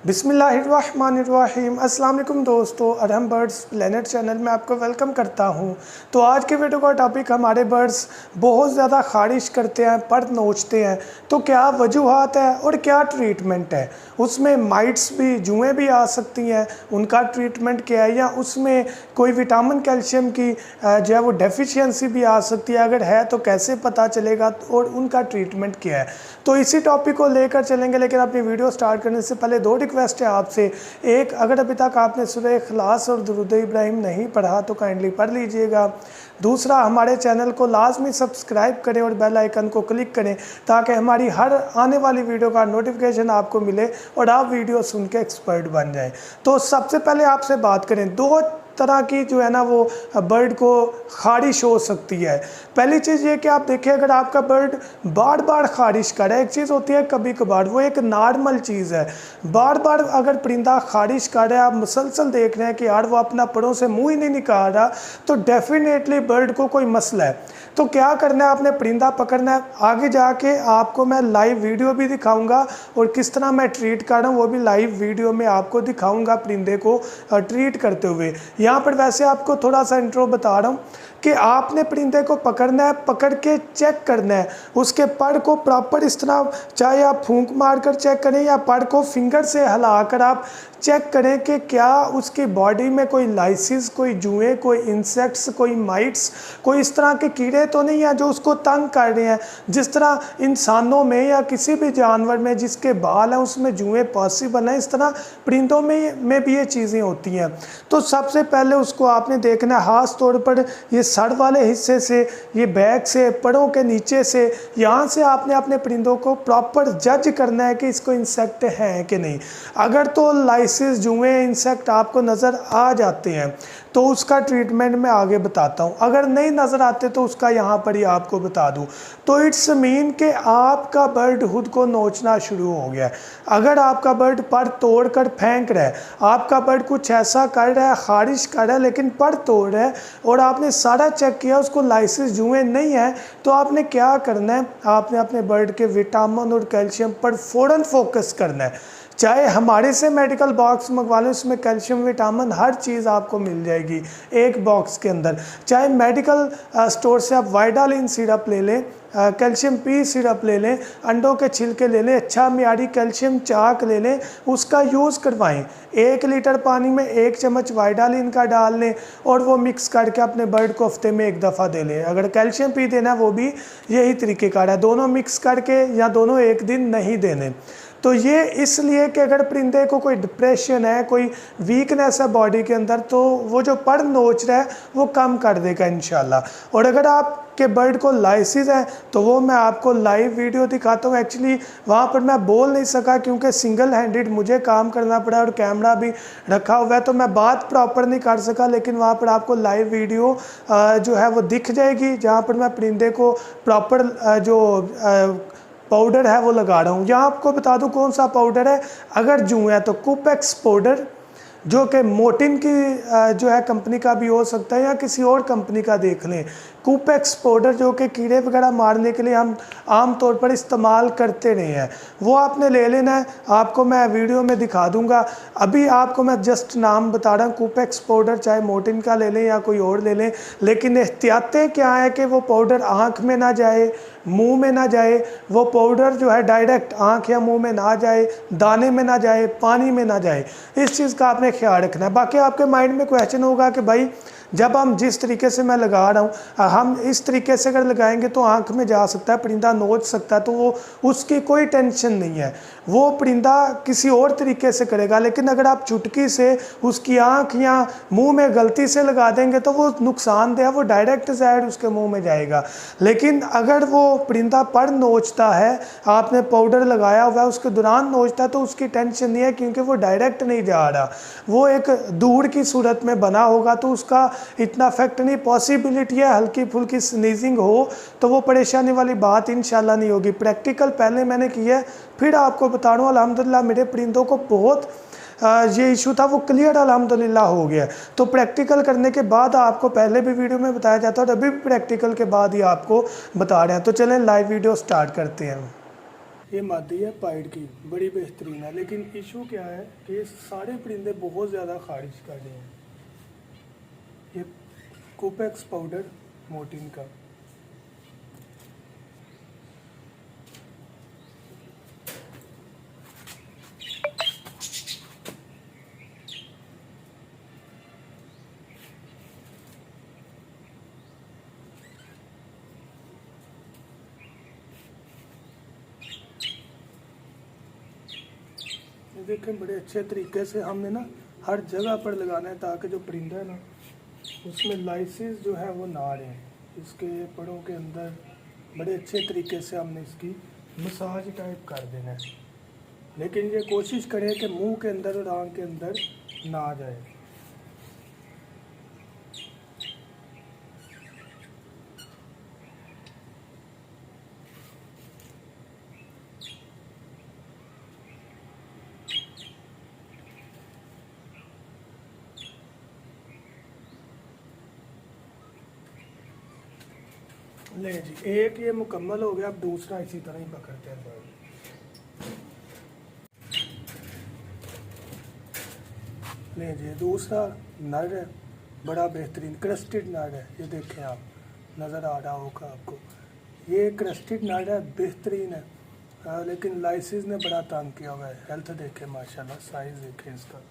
बिस्मिल्लाहिर्रहमानिर्रहीम। अस्सलाम वालेकुम दोस्तों, अरहम बर्ड्स प्लेनेट चैनल में आपको वेलकम करता हूं। तो आज के वीडियो का टॉपिक, हमारे बर्ड्स बहुत ज़्यादा ख़ारिश करते हैं, पर नोचते हैं, तो क्या वजूहात है और क्या ट्रीटमेंट है। उसमें माइट्स भी, जुएँ भी आ सकती हैं, उनका ट्रीटमेंट क्या है, या उसमें कोई विटामिन कैल्शियम की जो है वो डेफिशिएंसी भी आ सकती है, अगर है तो कैसे पता चलेगा और उनका ट्रीटमेंट क्या है। तो इसी टॉपिक को लेकर चलेंगे, लेकिन अपनी वीडियो स्टार्ट करने से पहले दो रिक्वेस्ट है आपसे। एक, अगर अभी तक आपने सूरह इखलास और दुरूद इब्राहिम नहीं पढ़ा तो काइंडली पढ़ लीजिएगा। दूसरा, हमारे चैनल को लाजमी सब्सक्राइब करें और बेल आइकन को क्लिक करें, ताकि हमारी हर आने वाली वीडियो का नोटिफिकेशन आपको मिले और आप वीडियो सुन के एक्सपर्ट बन जाएं। तो सबसे पहले आपसे बात करें, दो तरह की जो है ना वो बर्ड को ख़ारिश हो सकती है। पहली चीज़ ये कि आप देखिए, अगर आपका बर्ड बार बार ख़ारिश करे, एक चीज़ होती है कभी कभार, वो एक नॉर्मल चीज़ है। बार बार अगर परिंदा ख़ारिश कर रहा है, आप मुसलसल देख रहे हैं कि यार वो अपना परों से मुंह ही नहीं निकाल रहा, तो डेफिनेटली बर्ड को कोई मसला है। तो क्या करना है, आपने परिंदा पकड़ना है। आगे जाके आपको मैं लाइव वीडियो भी दिखाऊंगा और किस तरह मैं ट्रीट कर रहा हूँ वो भी लाइव वीडियो में आपको दिखाऊंगा, परिंदे को ट्रीट करते हुए। यहाँ पर वैसे आपको थोड़ा सा इंट्रो बता रहा हूँ कि आपने परिंदे को पकड़ना है, पकड़ के चेक करना है, उसके पर को प्रॉपर इस तरह, चाहे आप फूंक मार कर चेक करें या पर को फिंगर से हिलाकर आप चेक करें कि क्या उसकी बॉडी में कोई लाइसिस, कोई जुएँ, कोई इंसेक्ट्स, कोई माइट्स, कोई इस तरह के कीड़े तो नहीं हैं जो उसको तंग कर रहे हैं। जिस तरह इंसानों में या किसी भी जानवर में जिसके बाल हैं उसमें जुएँ पॉसिबल हैं, इस तरह परिंदों में भी ये चीज़ें होती हैं। तो सबसे पहले उसको आपने देखना है, खास तौर पर ये सर वाले हिस्से से, ये बैक से, परों के नीचे से, यहाँ से आपने अपने परिंदों को प्रॉपर जज करना है कि इसको इंसेक्ट हैं कि नहीं। अगर तो लाइसिस, जुएँ, इंसेक्ट आपको नज़र आ जाते हैं तो उसका ट्रीटमेंट मैं आगे बताता हूँ। अगर नहीं नज़र आते तो उसका यहाँ पर ही आपको बता दूँ। तो इट्स मीन कि आपका बर्ड खुद को नोचना शुरू हो गया है। अगर आपका बर्ड पर तोड़ कर फेंक रहा है, आपका बर्ड कुछ ऐसा कर रहा है, ख़ारिश कर रहा है लेकिन पर तोड़ रहा है, और आपने सारा चेक किया उसको लाइसिस, जुएँ नहीं है, तो आपने क्या करना है, आपने अपने बर्ड के विटामिन और कैल्शियम पर फ़ौरन फोकस करना है। चाहे हमारे से मेडिकल बॉक्स मंगवा लें, उसमें कैल्शियम, विटामिन, हर चीज़ आपको मिल जाएगी एक बॉक्स के अंदर। चाहे मेडिकल स्टोर से आप वाइडालिन सिरप ले लें, कैल्शियम पी सिरप ले लें, अंडों के छिलके ले लें, अच्छा मियारी कैल्शियम चाक ले लें, उसका यूज़ करवाएं। 1 लीटर पानी में 1 चम्मच वाइडालिन का डाल लें और वो मिक्स करके अपने बर्ड को हफ्ते में 1 दफ़ा दे लें। अगर कैल्शियम पी देना है वो भी यही तरीक़ेकार है, दोनों मिक्स करके या दोनों एक दिन नहीं देने। तो ये इसलिए कि अगर परिंदे को कोई डिप्रेशन है, कोई वीकनेस है बॉडी के अंदर, तो वो जो पर नोच रहा है वो कम कर देगा इंशाल्लाह। और अगर आपके बर्ड को लाइसिस है तो वो मैं आपको लाइव वीडियो दिखाता हूँ। एक्चुअली वहाँ पर मैं बोल नहीं सका क्योंकि सिंगल हैंडेड मुझे काम करना पड़ा और कैमरा भी रखा हुआ है, तो मैं बात प्रॉपर नहीं कर सका। लेकिन वहाँ पर आपको लाइव वीडियो जो है वो दिख जाएगी, जहाँ पर मैं परिंदे को प्रॉपर जो पाउडर है वो लगा रहा हूँ। यहाँ आपको बता दूँ कौन सा पाउडर है। अगर जुएँ है तो कुपेक्स पाउडर, जो कि मोर्टिन की जो है कंपनी का भी हो सकता है, या किसी और कंपनी का देख लें। कुपेक्स पाउडर जो कि कीड़े वगैरह मारने के लिए हम आम तौर पर इस्तेमाल करते रहे हैं, वो आपने ले लेना है। आपको मैं वीडियो में दिखा दूंगा, अभी आपको मैं जस्ट नाम बता रहा हूँ। कुपेक्स पाउडर चाहे मोर्टिन का ले लें या कोई और ले लें, लेकिन एहतियातें क्या है कि वो पाउडर आँख में ना जाए, मुंह में ना जाए। वो पाउडर जो है डायरेक्ट आँख या मुंह में ना जाए, दाने में ना जाए, पानी में ना जाए। इस चीज़ का आपने ख्याल रखना है। बाकी आपके माइंड में क्वेश्चन होगा कि भाई जब हम जिस तरीके से मैं लगा रहा हूँ, हम इस तरीके से अगर लगाएंगे तो आँख में जा सकता है, परिंदा नोच सकता है, तो वो उसकी कोई टेंशन नहीं है, वो परिंदा किसी और तरीके से करेगा। लेकिन अगर आप चुटकी से उसकी आँख या मुंह में गलती से लगा देंगे तो वो नुकसानदेह है, वो डायरेक्ट जहर उसके मुंह में जाएगा। लेकिन अगर वो परिंदा पर नोचता है, आपने पाउडर लगाया हुआ है, उसके दौरान नोचता है, तो उसकी टेंशन नहीं है, क्योंकि वो डायरेक्ट नहीं जा रहा, वो एक दूर की सूरत में बना होगा, तो उसका इतना इफेक्ट नहीं। पॉसिबिलिटी है हल्की फुल्की स्नीजिंग हो तो वो परेशानी वाली बात इंशाल्लाह नहीं होगी। प्रैक्टिकल पहले मैंने किया है, फिर आपको बता रहा हूँ। अल्हम्दुलिल्लाह मेरे परिंदों को बहुत ये इशू था वो क्लियर अल्हम्दुलिल्लाह हो गया। तो प्रैक्टिकल करने के बाद आपको पहले भी वीडियो में बताया जाता है और अभी भी प्रैक्टिकल के बाद ही आपको बता रहे हैं। तो चलें लाइव वीडियो स्टार्ट करते हैं। ये मादी है पाइड की, बड़ी बेहतरीन है, लेकिन इशू क्या है कि ये सारे परिंदे बहुत ज़्यादा खारिश कर रहे हैं। ये कोपेक्स पाउडर मोर्टीन का। ये देखें, बड़े अच्छे तरीके से हमने ना हर जगह पर लगाना है ताकि जो परिंदा है ना उसमें लाइसिस जो है वो ना रहे। इसके पड़ों के अंदर बड़े अच्छे तरीके से हमने इसकी मसाज टाइप कर देना है, लेकिन ये कोशिश करें कि मुंह के अंदर और आँख के अंदर ना जाए। ले जी, एक ये मुकम्मल हो गया। अब दूसरा इसी तरह ही पकड़ते हैं बर्ड। ले जी, दूसरा नर है, बड़ा बेहतरीन क्रस्टेड नर है। ये देखें आप, नज़र आ रहा होगा आपको, ये क्रस्टेड नर है, बेहतरीन है। लेकिन लाइसिस ने बड़ा तंग किया हुआ है। हेल्थ देखें माशाल्लाह, साइज़ देखें इसका।